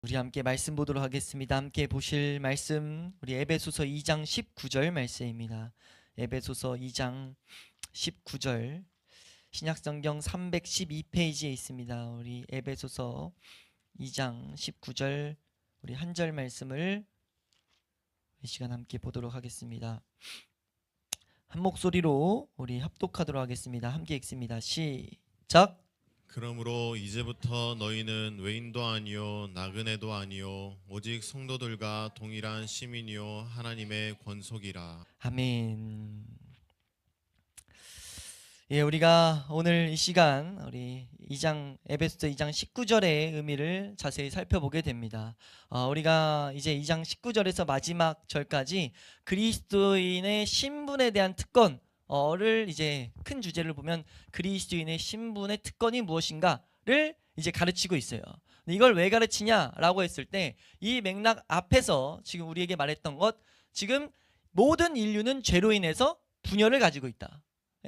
우리 함께 말씀 보도록 하겠습니다. 함께 보실 말씀 우리 에베소서 2장 19절 말씀입니다. 에베소서 2장 19절 신약성경 312페이지에 있습니다. 우리 에베소서 2장 19절 우리 한 절 말씀을 이 시간 함께 보도록 하겠습니다. 한 목소리로 우리 합독하도록 하겠습니다. 함께 읽습니다. 시작. 그러므로 이제부터 너희는 외인도 아니요 나그네도 아니요 오직 성도들과 동일한 시민이요 하나님의 권속이라. 아멘. 예, 우리가 오늘 이 시간 우리 에베소서 2장 19절의 의미를 자세히 살펴보게 됩니다. 우리가 이제 2장 19절에서 마지막 절까지 그리스도인의 신분에 대한 특권을 이제 큰 주제를 보면 그리스도인의 신분의 특권이 무엇인가를 이제 가르치고 있어요. 이걸 왜 가르치냐라고 했을 때 이 맥락 앞에서 지금 우리에게 말했던 것, 지금 모든 인류는 죄로 인해서 분열을 가지고 있다.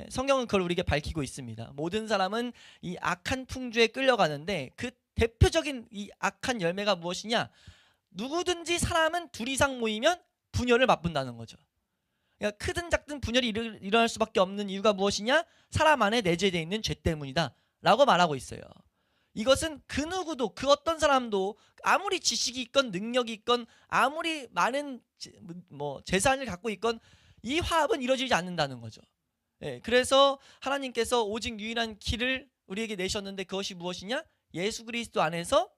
성경은 그걸 우리에게 밝히고 있습니다. 모든 사람은 이 악한 풍조에 끌려가는데 그 대표적인 이 악한 열매가 무엇이냐? 누구든지 사람은 둘 이상 모이면 분열을 맛본다는 거죠. 그러니까 크든 작든 분열이 일어날 수밖에 없는 이유가 무엇이냐? 사람 안에 내재되어 있는 죄 때문이다 라고 말하고 있어요. 이것은 그 누구도, 그 어떤 사람도 아무리 지식이 있건 능력이 있건 아무리 많은 재산을 갖고 있건 이 화합은 이루어지지 않는다는 거죠. 그래서 하나님께서 오직 유일한 길을 우리에게 내셨는데 그것이 무엇이냐? 예수 그리스도 안에서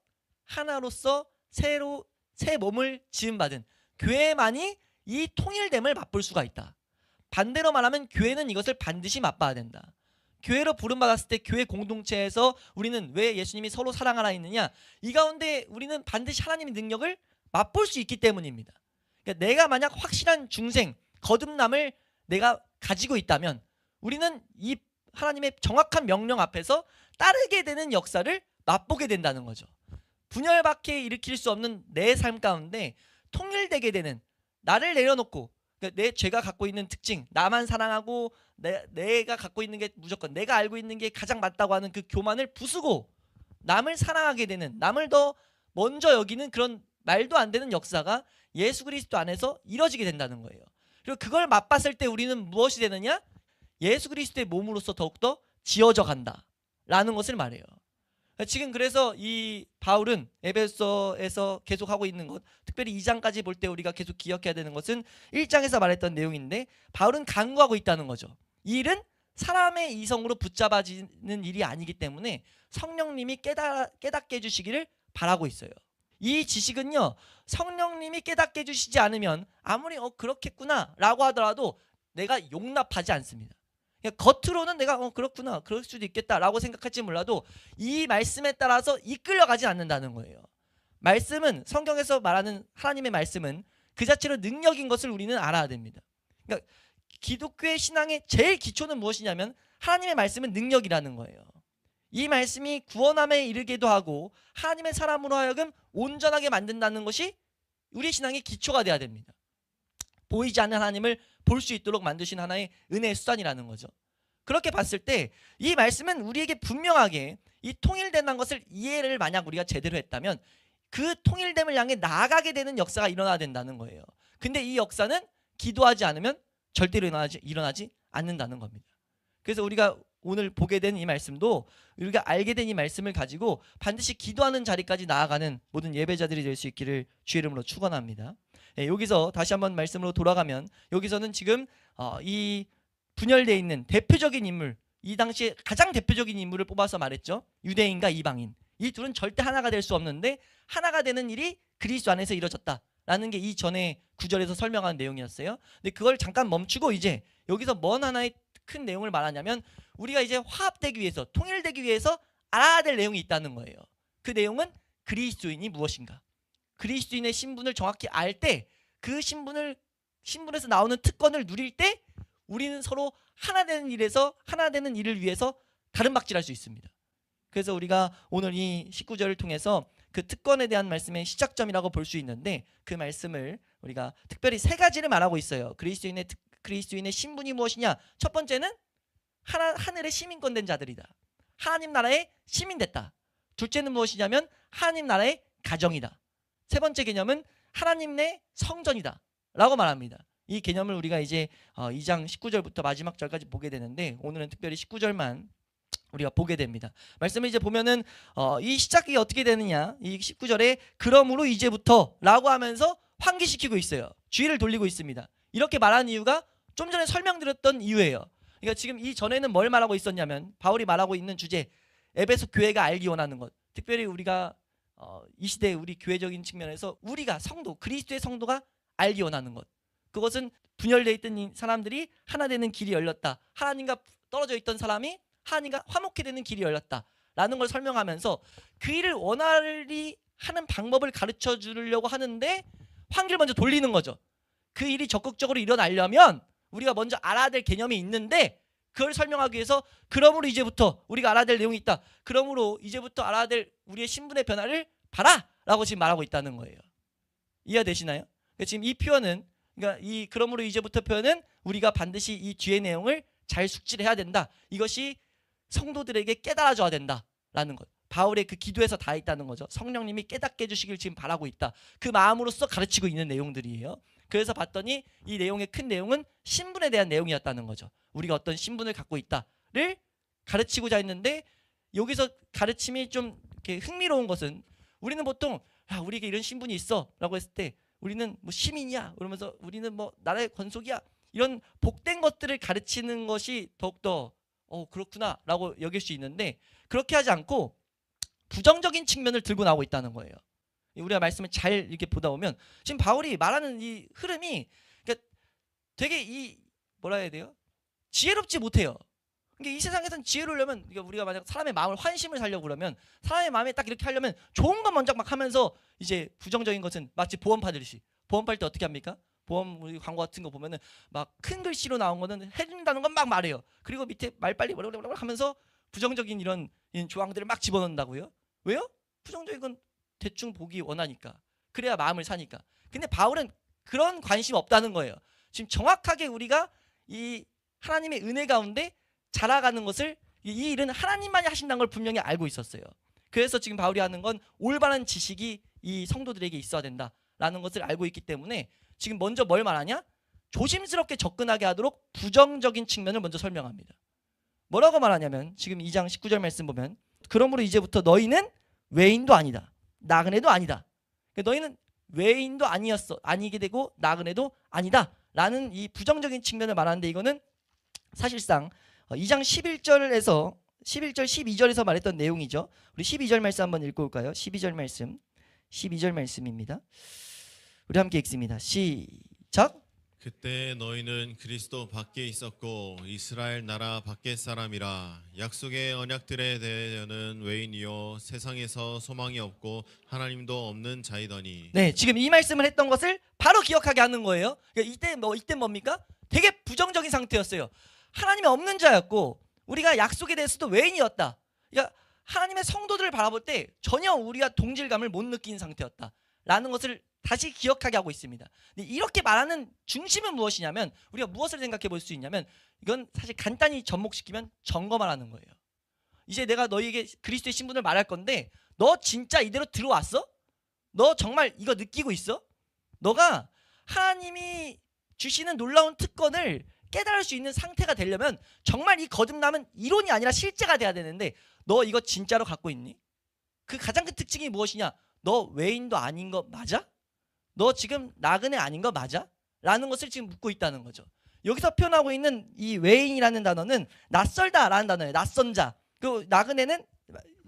하나로서 새 몸을 지음받은 교회만이 이 통일됨을 맛볼 수가 있다. 반대로 말하면 교회는 이것을 반드시 맛봐야 된다. 교회로 부름받았을 때 교회 공동체에서 우리는 왜 예수님이 서로 사랑하라 했느냐? 이 가운데 우리는 반드시 하나님의 능력을 맛볼 수 있기 때문입니다. 그러니까 내가 만약 확실한 중생, 거듭남을 내가 가지고 있다면 우리는 이 하나님의 정확한 명령 앞에서 따르게 되는 역사를 맛보게 된다는 거죠. 분열밖에 일으킬 수 없는 내 삶 가운데 통일되게 되는, 나를 내려놓고 내 죄가 갖고 있는 특징, 나만 사랑하고 내가 갖고 있는 게 무조건 내가 알고 있는 게 가장 맞다고 하는 그 교만을 부수고 남을 사랑하게 되는, 남을 더 먼저 여기는 그런 말도 안 되는 역사가 예수 그리스도 안에서 이루어지게 된다는 거예요. 그리고 그걸 맛봤을 때 우리는 무엇이 되느냐? 예수 그리스도의 몸으로서 더욱더 지어져 간다라는 것을 말해요. 지금 그래서 이 바울은 에베소서에서 계속하고 있는 것, 특별히 2장까지 볼 때 우리가 계속 기억해야 되는 것은 1장에서 말했던 내용인데, 바울은 간구하고 있다는 거죠. 이 일은 사람의 이성으로 붙잡아지는 일이 아니기 때문에 성령님이 깨닫게 해주시기를 바라고 있어요. 이 지식은요, 성령님이 깨닫게 해주시지 않으면 아무리 그렇겠구나 라고 하더라도 내가 용납하지 않습니다. 겉으로는 내가 그렇구나, 그럴 수도 있겠다라고 생각할지 몰라도 이 말씀에 따라서 이끌려가지 않는다는 거예요. 말씀은, 성경에서 말하는 하나님의 말씀은 그 자체로 능력인 것을 우리는 알아야 됩니다. 그러니까 기독교의 신앙의 제일 기초는 무엇이냐면 하나님의 말씀은 능력이라는 거예요. 이 말씀이 구원함에 이르게도 하고 하나님의 사람으로 하여금 온전하게 만든다는 것이 우리 신앙의 기초가 돼야 됩니다. 보이지 않는 하나님을 볼 수 있도록 만드신 하나의 은혜의 수단이라는 거죠. 그렇게 봤을 때 이 말씀은 우리에게 분명하게 이 통일된다는 것을 이해를 만약 우리가 제대로 했다면 그 통일됨을 향해 나아가게 되는 역사가 일어나야 된다는 거예요. 근데 이 역사는 기도하지 않으면 절대로 일어나지 않는다는 겁니다. 그래서 우리가 오늘 보게 된 이 말씀도 우리가 알게 된 이 말씀을 가지고 반드시 기도하는 자리까지 나아가는 모든 예배자들이 될 수 있기를 주의 이름으로 축원합니다. 여기서 다시 한번 말씀으로 돌아가면, 여기서는 지금 이 분열되어 있는 대표적인 인물, 이 당시에 가장 대표적인 인물을 뽑아서 말했죠. 유대인과 이방인, 이 둘은 절대 하나가 될 수 없는데 하나가 되는 일이 그리스도 안에서 이루어졌다라는 게 이전에 9절에서 설명한 내용이었어요. 근데 그걸 잠깐 멈추고 이제 여기서 뭔 하나의 큰 내용을 말하냐면 우리가 이제 화합되기 위해서, 통일되기 위해서 알아야 될 내용이 있다는 거예요. 그 내용은 그리스도인이 무엇인가, 그리스도인의 신분을 정확히 알 때, 그 신분에서 나오는 특권을 누릴 때 우리는 서로 하나 되는 일을 위해서 다름박질할 수 있습니다. 그래서 우리가 오늘 이 19절을 통해서 그 특권에 대한 말씀의 시작점이라고 볼 수 있는데, 그 말씀을 우리가 특별히 세 가지를 말하고 있어요. 그리스도인의 신분이 무엇이냐? 첫 번째는 하늘의 시민권 된 자들이다. 하나님 나라의 시민 됐다. 둘째는 무엇이냐면 하나님 나라의 가정이다. 세 번째 개념은 하나님 내 성전이다 라고 말합니다. 이 개념을 우리가 이제 2장 19절부터 마지막 절까지 보게 되는데 오늘은 특별히 19절만 우리가 보게 됩니다. 말씀을 이제 보면은 이 시작이 어떻게 되느냐, 이 19절에 그러므로 이제부터 라고 하면서 환기시키고 있어요. 주의를 돌리고 있습니다. 이렇게 말한 이유가 좀 전에 설명드렸던 이유예요. 그러니까 지금 이 전에는 뭘 말하고 있었냐면 바울이 말하고 있는 주제, 에베소 교회가 알기 원하는 것, 특별히 우리가 이 시대 우리 교회적인 측면에서 우리가 성도, 그리스도의 성도가 알기 원하는 것, 그것은 분열되어 있던 사람들이 하나 되는 길이 열렸다, 하나님과 떨어져 있던 사람이 하나님과 화목해 되는 길이 열렸다라는 걸 설명하면서 그 일을 원활히 하는 방법을 가르쳐 주려고 하는데 환기를 먼저 돌리는 거죠. 그 일이 적극적으로 일어나려면 우리가 먼저 알아야 될 개념이 있는데 그걸 설명하기 위해서 그러므로 이제부터 우리가 알아야 될 내용이 있다. 그러므로 이제부터 알아야 될 우리의 신분의 변화를 봐라 라고 지금 말하고 있다는 거예요. 이해되시나요? 그러니까 지금 이 표현은, 그러니까 이 그러므로 이제부터 표현은 우리가 반드시 이 뒤의 내용을 잘 숙지해야 된다. 이것이 성도들에게 깨달아줘야 된다라는 것. 바울의 그 기도에서 다 있다는 거죠. 성령님이 깨닫게 해주시길 지금 바라고 있다. 그 마음으로써 가르치고 있는 내용들이에요. 그래서 봤더니 이 내용의 큰 내용은 신분에 대한 내용이었다는 거죠. 우리가 어떤 신분을 갖고 있다를 가르치고자 했는데, 여기서 가르침이 좀 이렇게 흥미로운 것은 우리는 보통 우리에게 이런 신분이 있어 라고 했을 때 우리는 뭐 시민이야 그러면서 우리는 뭐 나라의 권속이야, 이런 복된 것들을 가르치는 것이 더욱더 그렇구나 라고 여길 수 있는데, 그렇게 하지 않고 부정적인 측면을 들고 나오고 있다는 거예요. 우리가 말씀을 잘 이렇게 보다 보면 지금 바울이 말하는 이 흐름이, 그러니까 되게 이 뭐라 해야 돼요? 지혜롭지 못해요. 그러니까 이 세상에선 지혜로우려면, 그러니까 우리가 만약 사람의 마음을, 환심을 살려고 그러면 사람의 마음에 딱 이렇게 하려면 좋은 것 먼저 막 하면서 이제 부정적인 것은 마치 보험 팔듯이, 보험 팔 때 어떻게 합니까? 보험 우리 광고 같은 거 보면은 막 큰 글씨로 나온 거는 해준다는 건 막 말해요. 그리고 밑에 말빨리 뭐라고 하면서 부정적인 이런 조항들을 막 집어넣는다고요. 왜요? 부정적인 건 대충 보기 원하니까, 그래야 마음을 사니까. 근데 바울은 그런 관심 없다는 거예요. 지금 정확하게 우리가 이 하나님의 은혜 가운데 자라가는 것을, 이 일은 하나님만이 하신다는 걸 분명히 알고 있었어요. 그래서 지금 바울이 하는 건 올바른 지식이 이 성도들에게 있어야 된다라는 것을 알고 있기 때문에 지금 먼저 뭘 말하냐? 조심스럽게 접근하게 하도록 부정적인 측면을 먼저 설명합니다. 뭐라고 말하냐면 지금 2장 19절 말씀 보면 그러므로 이제부터 너희는 외인도 아니다, 나그네도 아니다. 그러니까 너희는 외인도 아니게 되고 나그네도 아니다 라는 이 부정적인 측면을 말하는데, 이거는 사실상 2장 11절에서 11절 12절에서 말했던 내용이죠. 우리 12절 말씀 한번 읽고 올까요? 12절 말씀입니다. 우리 함께 읽습니다. 시작. 그때 너희는 그리스도 밖에 있었고 이스라엘 나라 밖의 사람이라. 약속의 언약들에 대하여는 외인이요 세상에서 소망이 없고 하나님도 없는 자이더니. 네, 지금 이 말씀을 했던 것을 바로 기억하게 하는 거예요. 그러니까 이때 뭡니까? 되게 부정적인 상태였어요. 하나님이 없는 자였고 우리가 약속에 대해서도 외인이었다. 그러니까 하나님의 성도들을 바라볼 때 전혀 우리가 동질감을 못 느낀 상태였다라는 것을 다시 기억하게 하고 있습니다. 근데 이렇게 말하는 중심은 무엇이냐면, 우리가 무엇을 생각해 볼 수 있냐면, 이건 사실 간단히 접목시키면 점검하라는 거예요. 이제 내가 너희에게 그리스도의 신분을 말할 건데 너 진짜 이대로 들어왔어? 너 정말 이거 느끼고 있어? 너가 하나님이 주시는 놀라운 특권을 깨달을 수 있는 상태가 되려면 정말 이 거듭남은 이론이 아니라 실제가 돼야 되는데 너 이거 진짜로 갖고 있니? 그 가장 큰 특징이 무엇이냐? 너 외인도 아닌 거 맞아? 너 지금 나그네 아닌 거 맞아? 라는 것을 지금 묻고 있다는 거죠. 여기서 표현하고 있는 이 외인이라는 단어는 낯설다라는 단어예요. 낯선 자. 그 나그네는,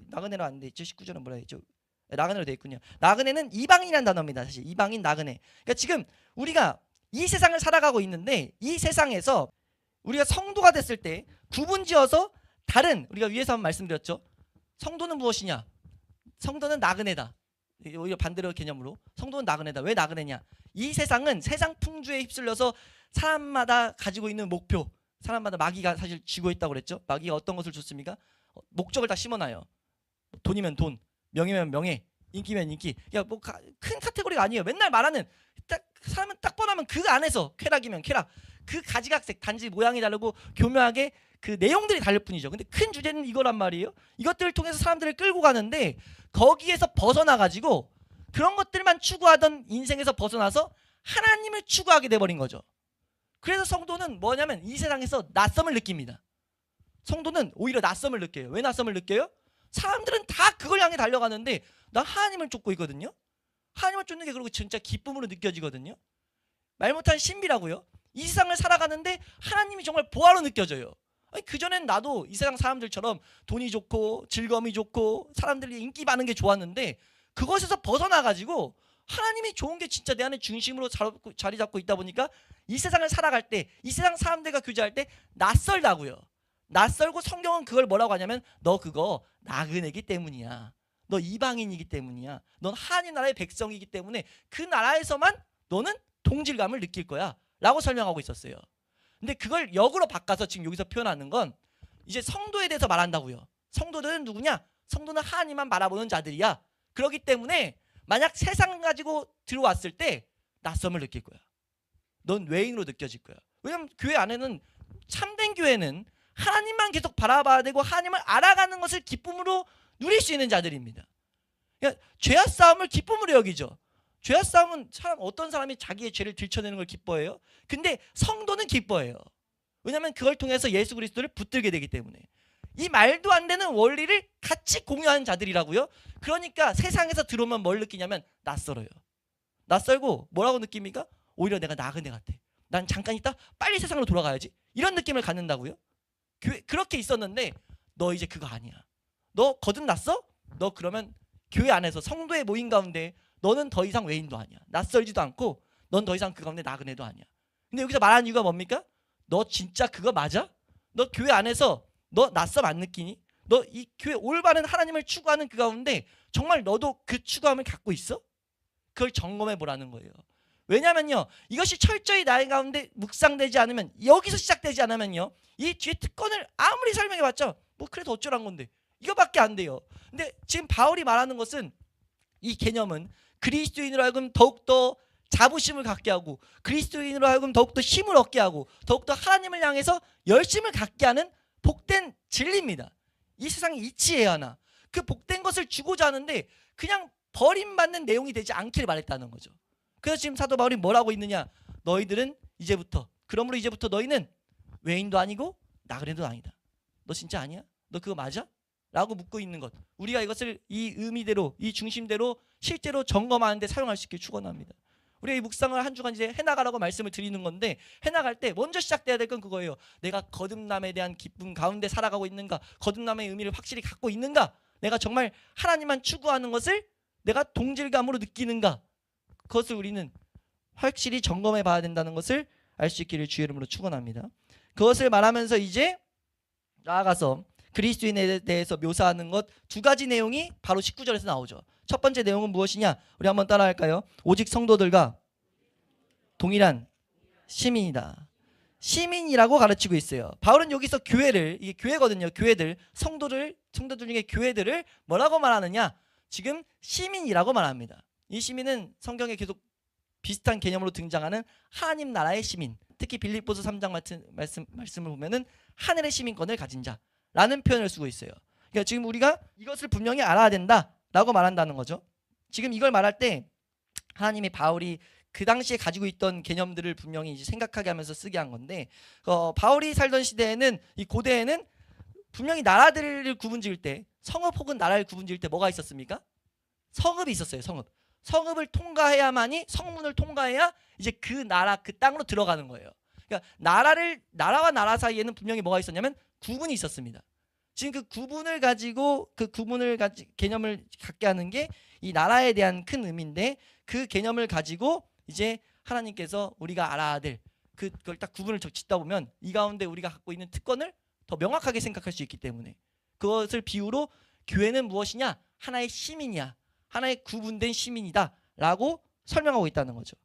나그네로 안 돼 있죠. 19절은 뭐라 했죠? 나그네로 돼 있군요. 나그네는 이방인이라는 단어입니다. 사실 이방인, 나그네. 그러니까 지금 우리가 이 세상을 살아가고 있는데 이 세상에서 우리가 성도가 됐을 때 구분지어서 다른, 우리가 위에서 한번 말씀드렸죠. 성도는 무엇이냐? 성도는 나그네다. 오히려 반대로 개념으로 성도는 나그네다. 왜 나그네냐? 이 세상은 세상 풍주에 휩쓸려서 사람마다 가지고 있는 목표, 사람마다 마귀가 사실 쥐고 있다고 그랬죠. 마귀가 어떤 것을 줬습니까? 목적을 다 심어놔요. 돈이면 돈, 명예면 명예, 인기면 인기. 야, 뭐 큰 카테고리가 아니에요. 맨날 말하는 딱 사람은 딱 뻔하면 그 안에서 쾌락이면 쾌락, 그 가지각색, 단지 모양이 다르고 교묘하게 그 내용들이 다를 뿐이죠. 근데 큰 주제는 이거란 말이에요. 이것들을 통해서 사람들을 끌고 가는데 거기에서 벗어나 가지고 그런 것들만 추구하던 인생에서 벗어나서 하나님을 추구하게 돼버린 거죠. 그래서 성도는 뭐냐면 이 세상에서 낯섦을 느낍니다. 성도는 오히려 낯섦을 느껴요. 왜 낯섦을 느껴요? 사람들은 다 그걸 향해 달려가는데 나 하나님을 쫓고 있거든요. 하나님을 쫓는 게 그리고 진짜 기쁨으로 느껴지거든요. 말 못한 신비라고요. 이 세상을 살아가는데 하나님이 정말 보화로 느껴져요. 아니, 그전엔 나도 이 세상 사람들처럼 돈이 좋고 즐거움이 좋고 사람들이 인기 많은 게 좋았는데 그것에서 벗어나가지고 하나님이 좋은 게 진짜 내 안에 중심으로 자리 잡고 있다 보니까 이 세상을 살아갈 때 이 세상 사람들과 교제할 때 낯설다고요. 낯설고 성경은 그걸 뭐라고 하냐면 너 그거 나그네기 때문이야. 너 이방인이기 때문이야. 넌 하나님 나라의 백성이기 때문에 그 나라에서만 너는 동질감을 느낄 거야 라고 설명하고 있었어요. 근데 그걸 역으로 바꿔서 지금 여기서 표현하는 건 이제 성도에 대해서 말한다고요. 성도들은 누구냐? 성도는 하나님만 바라보는 자들이야. 그렇기 때문에 만약 세상 가지고 들어왔을 때 낯섦을 느낄 거야. 넌 외인으로 느껴질 거야. 왜냐면 교회 안에는 참된 교회는 하나님만 계속 바라봐야 되고 하나님을 알아가는 것을 기쁨으로 누릴 수 있는 자들입니다. 그러니까 죄와 싸움을 기쁨으로 여기죠. 죄와 싸움은 어떤 사람이 자기의 죄를 들춰내는 걸 기뻐해요? 근데 성도는 기뻐해요. 왜냐하면 그걸 통해서 예수 그리스도를 붙들게 되기 때문에. 이 말도 안 되는 원리를 같이 공유하는 자들이라고요. 그러니까 세상에서 들어오면 뭘 느끼냐면 낯설어요. 낯설고 뭐라고 느낍니까? 오히려 내가 나그네 같아. 난 잠깐 있다 빨리 세상으로 돌아가야지. 이런 느낌을 갖는다고요. 그렇게 있었는데 너 이제 그거 아니야. 너 거듭났어? 너 그러면 교회 안에서 성도의 모임 가운데 너는 더 이상 외인도 아니야. 낯설지도 않고 넌 더 이상 그 가운데 나그네도 아니야. 근데 여기서 말하는 이유가 뭡니까? 너 진짜 그거 맞아? 너 교회 안에서 너 낯섦 안 느끼니? 너 이 교회 올바른 하나님을 추구하는 그 가운데 정말 너도 그 추구함을 갖고 있어? 그걸 점검해 보라는 거예요. 왜냐면요, 이것이 철저히 나의 가운데 묵상되지 않으면, 여기서 시작되지 않으면요, 이 뒤에 특권을 아무리 설명해봤자 뭐 그래도 어쩌란 건데 이거밖에 안 돼요. 근데 지금 바울이 말하는 것은 이 개념은 그리스도인으로 하여금 더욱더 자부심을 갖게 하고 그리스도인으로 하여금 더욱더 힘을 얻게 하고 더욱더 하나님을 향해서 열심을 갖게 하는 복된 진리입니다. 이 세상에 이치해야 하나 그 복된 것을 주고자 하는데 그냥 버림받는 내용이 되지 않기를 바랬다는 거죠. 그래서 지금 사도 바울이 뭐라고 있느냐? 너희들은 이제부터, 그러므로 이제부터 너희는 외인도 아니고 나그네도 아니다. 너 진짜 아니야? 너 그거 맞아? 라고 묻고 있는 것, 우리가 이것을 이 의미대로 이 중심대로 실제로 점검하는 데 사용할 수 있게 축원합니다. 우리가 이 묵상을 한 주간 이제 해나가라고 말씀을 드리는 건데, 해나갈 때 먼저 시작돼야 될 건 그거예요. 내가 거듭남에 대한 기쁨 가운데 살아가고 있는가? 거듭남의 의미를 확실히 갖고 있는가? 내가 정말 하나님만 추구하는 것을 내가 동질감으로 느끼는가? 그것을 우리는 확실히 점검해 봐야 된다는 것을 알 수 있기를 주의 이름으로 축원합니다. 그것을 말하면서 이제 나아가서 그리스도인에 대해서 묘사하는 것 두 가지 내용이 바로 19절에서 나오죠. 첫 번째 내용은 무엇이냐? 우리 한번 따라할까요? 오직 성도들과 동일한 시민이다. 시민이라고 가르치고 있어요. 바울은 여기서 교회를, 이게 교회거든요. 교회들, 성도들 중에 교회들을 뭐라고 말하느냐? 지금 시민이라고 말합니다. 이 시민은 성경에 계속 비슷한 개념으로 등장하는 하나님 나라의 시민, 특히 빌립보서 3장 말씀을 보면은 하늘의 시민권을 가진 자라는 표현을 쓰고 있어요. 그러니까 지금 우리가 이것을 분명히 알아야 된다라고 말한다는 거죠. 지금 이걸 말할 때 하나님이 바울이 그 당시에 가지고 있던 개념들을 분명히 이제 생각하게 하면서 쓰게 한 건데, 바울이 살던 시대에는, 이 고대에는 분명히 나라들을 구분지을 때, 성읍 혹은 나라를 구분지을 때 뭐가 있었습니까? 성읍이 있었어요. 성읍을 통과해야만이, 성문을 통과해야 이제 그 나라, 그 땅으로 들어가는 거예요. 그러니까 나라와 나라 사이에는 분명히 뭐가 있었냐면 구분이 있었습니다. 지금 그 구분을 가지고 개념을 갖게 하는 게 이 나라에 대한 큰 의미인데, 그 개념을 가지고 이제 하나님께서 우리가 알아야 될 그걸 딱 구분을 짓다 보면 이 가운데 우리가 갖고 있는 특권을 더 명확하게 생각할 수 있기 때문에, 그것을 비유로 교회는 무엇이냐? 하나의 시민이야. 하나의 구분된 시민이다 라고 설명하고 있다는 거죠.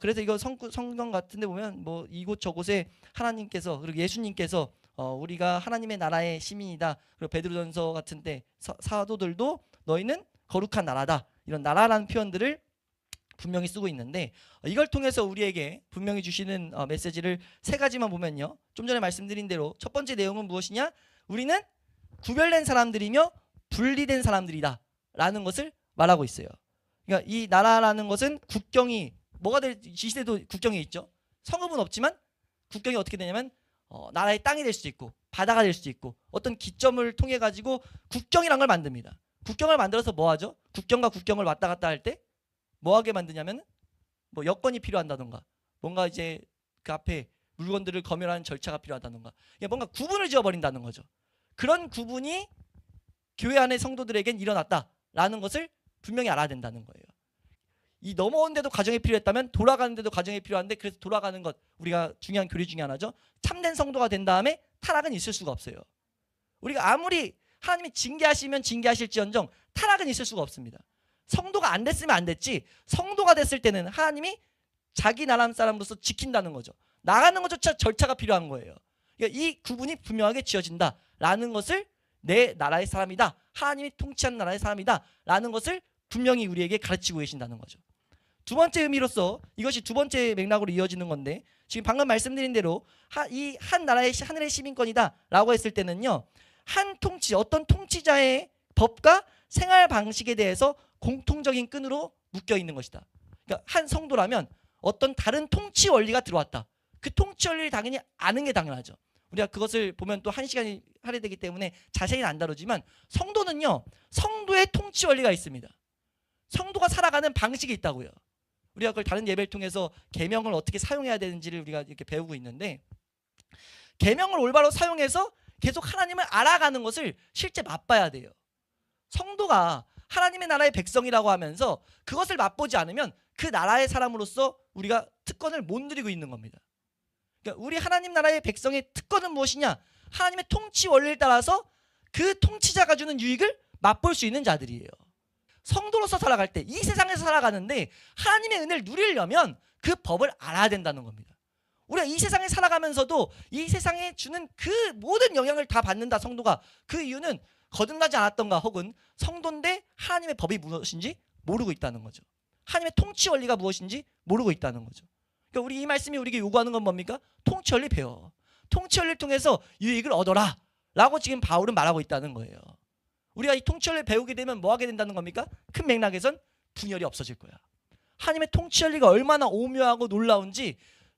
그래서 이거 성경 같은 데 보면 뭐 이곳 저곳에 하나님께서, 그리고 예수님께서 우리가 하나님의 나라의 시민이다, 그리고 베드로전서 같은 데 사도들도 너희는 거룩한 나라다, 이런 나라라는 표현들을 분명히 쓰고 있는데, 이걸 통해서 우리에게 분명히 주시는 메시지를 세 가지만 보면요, 좀 전에 말씀드린 대로 첫 번째 내용은 무엇이냐? 우리는 구별된 사람들이며 분리된 사람들이다 라는 것을 말하고 있어요. 그러니까 이 나라라는 것은 국경이 뭐가 될 이 시대도 국경이 있죠. 성읍은 없지만 국경이 어떻게 되냐면 나라의 땅이 될 수도 있고 바다가 될 수도 있고 어떤 기점을 통해 가지고 국경이란 걸 만듭니다. 국경을 만들어서 뭐 하죠? 국경과 국경을 왔다 갔다 할 때 뭐 하게 만드냐면 뭐 여건이 필요한다던가 뭔가 이제 그 앞에 물건들을 검열하는 절차가 필요하다던가 뭔가 구분을 지어버린다는 거죠. 그런 구분이 교회 안의 성도들에겐 일어났다라는 것을 분명히 알아야 된다는 거예요. 이 넘어오는데도 과정이 필요했다면 돌아가는데도 과정이 필요한데 그래서 돌아가는 것 우리가 중요한 교리 중에 하나죠. 참된 성도가 된 다음에 타락은 있을 수가 없어요. 우리가 아무리 하나님이 징계하시면 징계하실지언정 타락은 있을 수가 없습니다. 성도가 안 됐으면 안 됐지 성도가 됐을 때는 하나님이 자기 나라 사람으로서 지킨다는 거죠. 나가는 것조차 절차가 필요한 거예요. 그러니까 이 구분이 분명하게 지어진다라는 것을 내 나라의 사람이다. 하나님이 통치하는 나라의 사람이다. 라는 것을 분명히 우리에게 가르치고 계신다는 거죠. 두 번째 의미로서 이것이 두 번째 맥락으로 이어지는 건데 지금 방금 말씀드린 대로 이 한 나라의 하늘의 시민권이다 라고 했을 때는요. 한 통치 어떤 통치자의 법과 생활 방식에 대해서 공통적인 끈으로 묶여 있는 것이다. 그러니까 한 성도라면 어떤 다른 통치 원리가 들어왔다. 그 통치 원리를 당연히 아는 게 당연하죠. 우리가 그것을 보면 또 한 시간이 할애되기 때문에 자세히는 안 다루지만 성도는요. 성도의 통치 원리가 있습니다. 성도가 살아가는 방식이 있다고요. 우리가 그걸 다른 예배를 통해서 계명을 어떻게 사용해야 되는지를 우리가 이렇게 배우고 있는데 계명을 올바로 사용해서 계속 하나님을 알아가는 것을 실제 맛봐야 돼요. 성도가 하나님의 나라의 백성이라고 하면서 그것을 맛보지 않으면 그 나라의 사람으로서 우리가 특권을 못 누리고 있는 겁니다. 그러니까 우리 하나님 나라의 백성의 특권은 무엇이냐? 하나님의 통치 원리를 따라서 그 통치자가 주는 유익을 맛볼 수 있는 자들이에요. 성도로서 살아갈 때 이 세상에서 살아가는데 하나님의 은혜를 누리려면 그 법을 알아야 된다는 겁니다. 우리가 이 세상에 살아가면서도 이 세상에 주는 그 모든 영향을 다 받는다 성도가. 그 이유는 거듭나지 않았던가 혹은 성도인데 하나님의 법이 무엇인지 모르고 있다는 거죠. 하나님의 통치 원리가 무엇인지 모르고 있다는 거죠. 그러니까 우리 이 말씀이 우리에게 요구하는 건 뭡니까? 통치 원리 배워. 통치 원리를 통해서 유익을 얻어라 라고 지금 바울은 말하고 있다는 거예요. 우리가 이 통치 원리를 배우게 되면 뭐 하게 된다는 겁니까? 큰 맥락에선 분열이 없어질 거야. 하나님의 통치 원리가 얼마나 오묘하고 놀라운지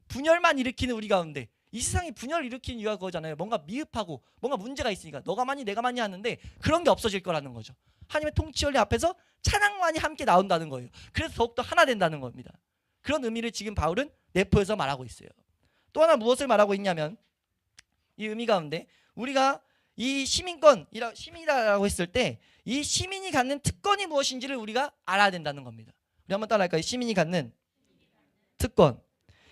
분열만 일으키는 우리 가운데 이 세상이 분열을 일으키는 이유가 그거잖아요. 뭔가 미흡하고 뭔가 문제가 있으니까 너가 많이 내가 많이 하는데 그런 게 없어질 거라는 거죠. 하나님의 통치 원리 앞에서 찬양만이 함께 나온다는 거예요. 그래서 더욱더 하나 된다는 겁니다. 그런 의미를 지금 바울은 내포해서 말하고 있어요. 또 하나 무엇을 말하고 있냐면 이 의미 가운데 우리가 이 시민이라고 했을 때 이 시민이 갖는 특권이 무엇인지를 우리가 알아야 된다는 겁니다. 우리 한번 따라할까요? 시민이 갖는 특권.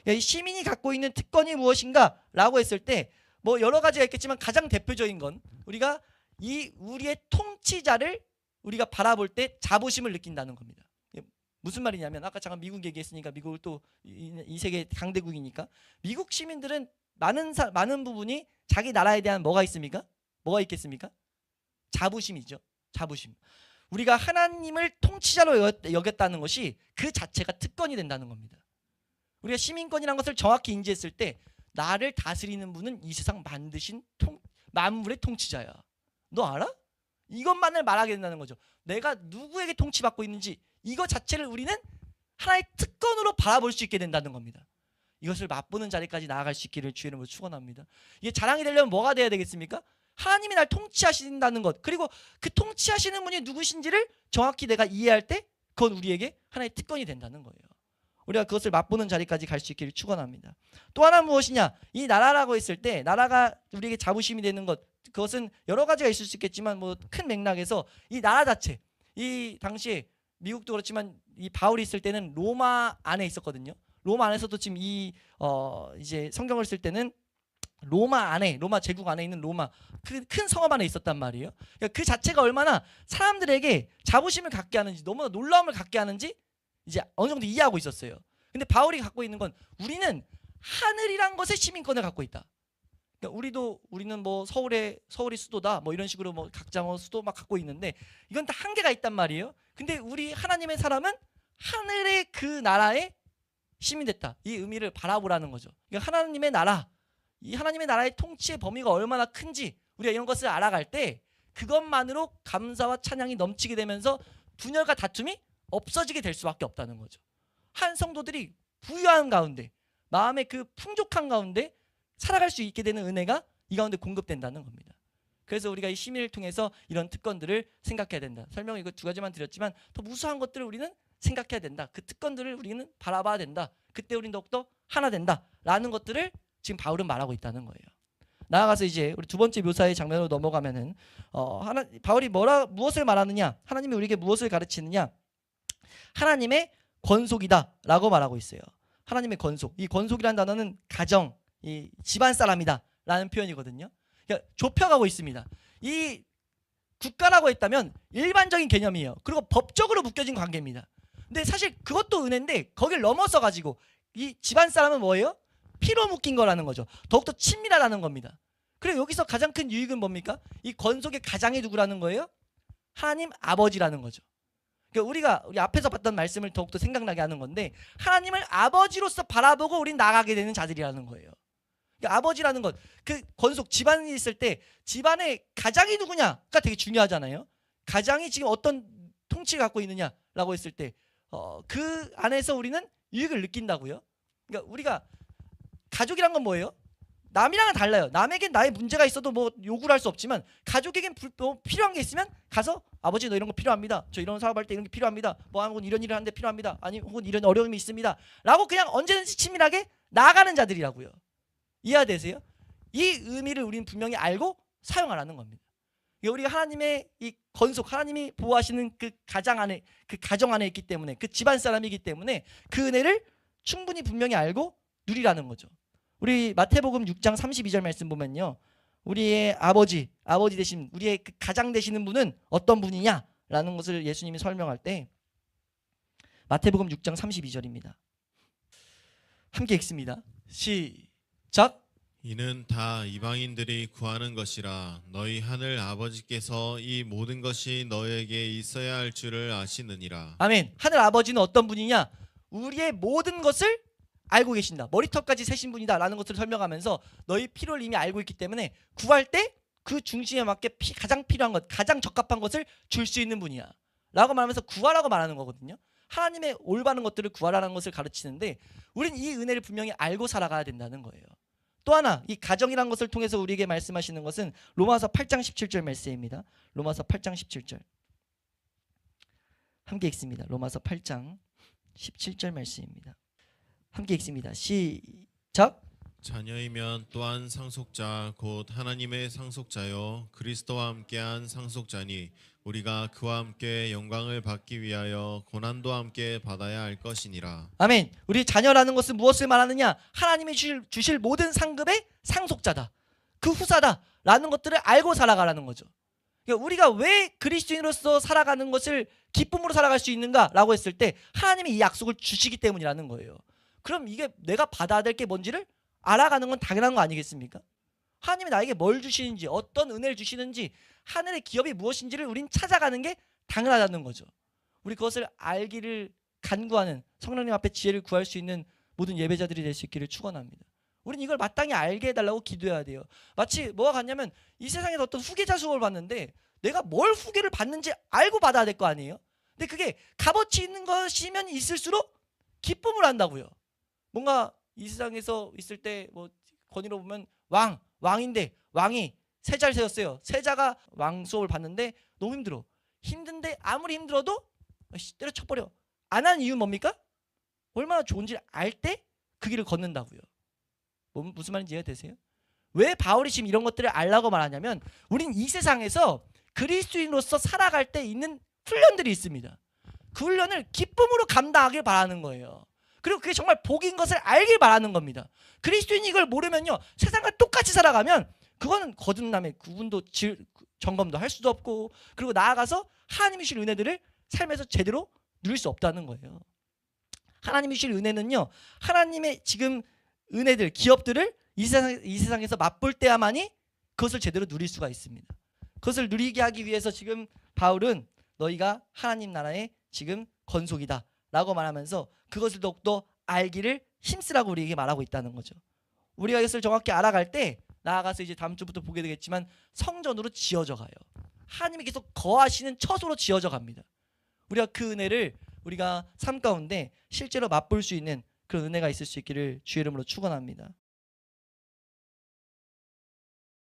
이 시민이 갖고 있는 특권이 무엇인가 라고 했을 때 뭐 여러 가지가 있겠지만 가장 대표적인 건 우리가 이 우리의 통치자를 우리가 바라볼 때 자부심을 느낀다는 겁니다. 무슨 말이냐면 아까 잠깐 미국 얘기했으니까 미국을 또 이 세계 강대국이니까 미국 시민들은 많은 부분이 자기 나라에 대한 뭐가 있습니까? 뭐가 있겠습니까? 자부심이죠. 자부심. 우리가 하나님을 통치자로 여겼다는 것이 그 자체가 특권이 된다는 겁니다. 우리가 시민권이라는 것을 정확히 인지했을 때 나를 다스리는 분은 이 세상 만드신 만물의 통치자야. 너 알아? 이것만을 말하게 된다는 거죠. 내가 누구에게 통치받고 있는지 이거 자체를 우리는 하나의 특권으로 바라볼 수 있게 된다는 겁니다. 이것을 맛보는 자리까지 나아갈 수 있기를 주의 이름으로 축원합니다. 이게 자랑이 되려면 뭐가 돼야 되겠습니까? 하나님이 날 통치하신다는 것, 그리고 그 통치하시는 분이 누구신지를 정확히 내가 이해할 때 그건 우리에게 하나의 특권이 된다는 거예요. 우리가 그것을 맛보는 자리까지 갈 수 있기를 축원합니다. 또 하나 무엇이냐? 이 나라라고 했을 때 나라가 우리에게 자부심이 되는 것, 그것은 여러 가지가 있을 수 있겠지만 뭐 큰 맥락에서 이 나라 자체, 이 당시에 미국도 그렇지만 이 바울이 있을 때는 로마 안에 있었거든요. 로마 안에서도 지금 이제 성경을 쓸 때는 로마 제국 안에 있는 로마 그 큰 성읍 안에 있었단 말이에요. 그러니까 그 자체가 얼마나 사람들에게 자부심을 갖게 하는지 너무나 놀라움을 갖게 하는지 이제 어느 정도 이해하고 있었어요. 근데 바울이 갖고 있는 건 우리는 하늘이란 것의 시민권을 갖고 있다. 그러니까 우리는 뭐 서울이 수도다 뭐 이런 식으로 뭐 각자 뭐 수도 막 갖고 있는데 이건 다 한계가 있단 말이에요. 근데 우리 하나님의 사람은 하늘의 그 나라의 시민 됐다. 이 의미를 바라보라는 거죠. 그러니까 하나님의 나라, 이 하나님의 나라의 통치의 범위가 얼마나 큰지 우리가 이런 것을 알아갈 때 그것만으로 감사와 찬양이 넘치게 되면서 분열과 다툼이 없어지게 될 수밖에 없다는 거죠. 한 성도들이 부유한 가운데, 마음의 그 풍족한 가운데 살아갈 수 있게 되는 은혜가 이 가운데 공급된다는 겁니다. 그래서 우리가 이 시민을 통해서 이런 특권들을 생각해야 된다. 설명을 이거 두 가지만 드렸지만 더 무수한 것들을 우리는 생각해야 된다. 그 특권들을 우리는 바라봐야 된다. 그때 우리는 더욱더 하나 된다라는 것들을 지금 바울은 말하고 있다는 거예요. 나아가서 이제 우리 두 번째 묘사의 장면으로 넘어가면은 바울이 무엇을 말하느냐? 하나님이 우리에게 무엇을 가르치느냐? 하나님의 권속이다라고 말하고 있어요. 하나님의 권속. 이 권속이라는 단어는 가정, 이 집안 사람이다라는 표현이거든요. 그러니까 좁혀가고 있습니다. 이 국가라고 했다면 일반적인 개념이에요. 그리고 법적으로 묶여진 관계입니다. 근데 사실 그것도 은혜인데 거길 넘어서 가지고 이 집안 사람은 뭐예요? 피로 묶인 거라는 거죠. 더욱더 친밀하다는 겁니다. 그리고 여기서 가장 큰 유익은 뭡니까? 이 권속의 가장이 누구라는 거예요? 하나님 아버지라는 거죠. 그러니까 우리 앞에서 봤던 말씀을 더욱더 생각나게 하는 건데 하나님을 아버지로서 바라보고 우린 나가게 되는 자들이라는 거예요. 그러니까 아버지라는 것, 그 권속 집안이 있을 때 집안의 가장이 누구냐가 되게 중요하잖아요. 가장이 지금 어떤 통치를 갖고 있느냐라고 했을 때 그 안에서 우리는 유익을 느낀다고요. 그러니까 우리가 가족이란 건 뭐예요? 남이랑은 달라요. 남에겐 나의 문제가 있어도 뭐 요구를 할 수 없지만 가족에겐 필요한 게 있으면 가서 아버지 너 이런 거 필요합니다. 저 이런 사업할 때 이런 게 필요합니다. 뭐 혹은 이런 일을 하는데 필요합니다. 아니 혹은 이런 어려움이 있습니다. 라고 그냥 언제든지 친밀하게 나아가는 자들이라고요. 이해되세요? 이 의미를 우리는 분명히 알고 사용하라는 겁니다. 우리가 하나님의 이 건속, 하나님이 보호하시는 그 가정 안에 있기 때문에, 그 집안 사람이기 때문에 그 은혜를 충분히 분명히 알고 누리라는 거죠. 우리 마태복음 6장 32절 말씀 보면요, 우리의 아버지 되신, 우리의 그 가장 되시는 분은 어떤 분이냐라는 것을 예수님이 설명할 때 마태복음 6장 32절입니다. 함께 읽습니다. 시작. 이는 다 이방인들이 구하는 것이라 너희 하늘 아버지께서 이 모든 것이 너에게 있어야 할 줄을 아시느니라. 아멘. 하늘 아버지는 어떤 분이냐? 우리의 모든 것을 알고 계신다. 머리털까지 세신 분이다라는 것을 설명하면서 너희 필요를 이미 알고 있기 때문에 구할 때 그 중심에 맞게 가장 필요한 것, 가장 적합한 것을 줄 수 있는 분이야 라고 말하면서 구하라고 말하는 거거든요. 하나님의 올바른 것들을 구하라는 것을 가르치는데 우린 이 은혜를 분명히 알고 살아가야 된다는 거예요. 또 하나, 이 가정이라는 것을 통해서 우리에게 말씀하시는 것은 로마서 8장 17절 말씀입니다. 로마서 8장 17절 함께 읽습니다. 로마서 8장 17절 말씀입니다. 함께 읽습니다. 시작. 자녀이면 또한 상속자 곧 하나님의 상속자요 그리스도와 함께한 상속자니 우리가 그와 함께 영광을 받기 위하여 고난도 함께 받아야 할 것이니라. 아멘. 우리 자녀라는 것은 무엇을 말하느냐? 하나님이 주실 모든 상급의 상속자다. 그 후사다 라는 것들을 알고 살아가라는 거죠. 그러니까 우리가 왜 그리스도인으로서 살아가는 것을 기쁨으로 살아갈 수 있는가 라고 했을 때 하나님이 이 약속을 주시기 때문이라는 거예요. 그럼 이게 내가 받아야 될 게 뭔지를 알아가는 건 당연한 거 아니겠습니까? 하나님이 나에게 뭘 주시는지, 어떤 은혜를 주시는지, 하늘의 기업이 무엇인지를 우린 찾아가는 게 당연하다는 거죠. 우리 그것을 알기를 간구하는, 성령님 앞에 지혜를 구할 수 있는 모든 예배자들이 될 수 있기를 축원합니다. 우린 이걸 마땅히 알게 해달라고 기도해야 돼요. 마치 뭐가 같냐면 이 세상에서 어떤 후계자 수업을 받는데 내가 뭘 후계를 받는지 알고 받아야 될 거 아니에요? 근데 그게 값어치 있는 것이면 있을수록 기쁨을 한다고요. 뭔가 이 세상에서 있을 때 뭐 권위로 보면 왕인데 왕이 세자를 세웠어요. 세자가 왕 수업을 받는데 너무 힘들어. 힘든데 아무리 힘들어도 때려쳐버려. 안 하는 이유는 뭡니까? 얼마나 좋은지를 알 때 그 길을 걷는다고요. 무슨 말인지 이해되세요? 왜 바울이 지금 이런 것들을 알라고 말하냐면 우린 이 세상에서 그리스도인으로서 살아갈 때 있는 훈련들이 있습니다. 그 훈련을 기쁨으로 감당하길 바라는 거예요. 그리고 그게 정말 복인 것을 알길 바라는 겁니다. 그리스도인이 이걸 모르면요, 세상과 똑같이 살아가면 그거는 거듭남의 구분도 점검도 할 수도 없고, 그리고 나아가서 하나님이 주실 은혜들을 삶에서 제대로 누릴 수 없다는 거예요. 하나님이 주실 은혜는요, 하나님의 지금 은혜들, 기업들을 이 세상에서 맛볼 때야만이 그것을 제대로 누릴 수가 있습니다. 그것을 누리게 하기 위해서 지금 바울은 너희가 하나님 나라의 지금 건속이다 라고 말하면서 그것을 더욱더 알기를 힘쓰라고 우리에게 말하고 있다는 거죠. 우리가 이것을 정확히 알아갈 때 나아가서 이제 다음 주부터 보게 되겠지만 성전으로 지어져 가요. 하나님이 계속 거하시는 처소로 지어져 갑니다. 우리가 그 은혜를 우리가 삶 가운데 실제로 맛볼 수 있는 그런 은혜가 있을 수 있기를 주의 이름으로 축원합니다.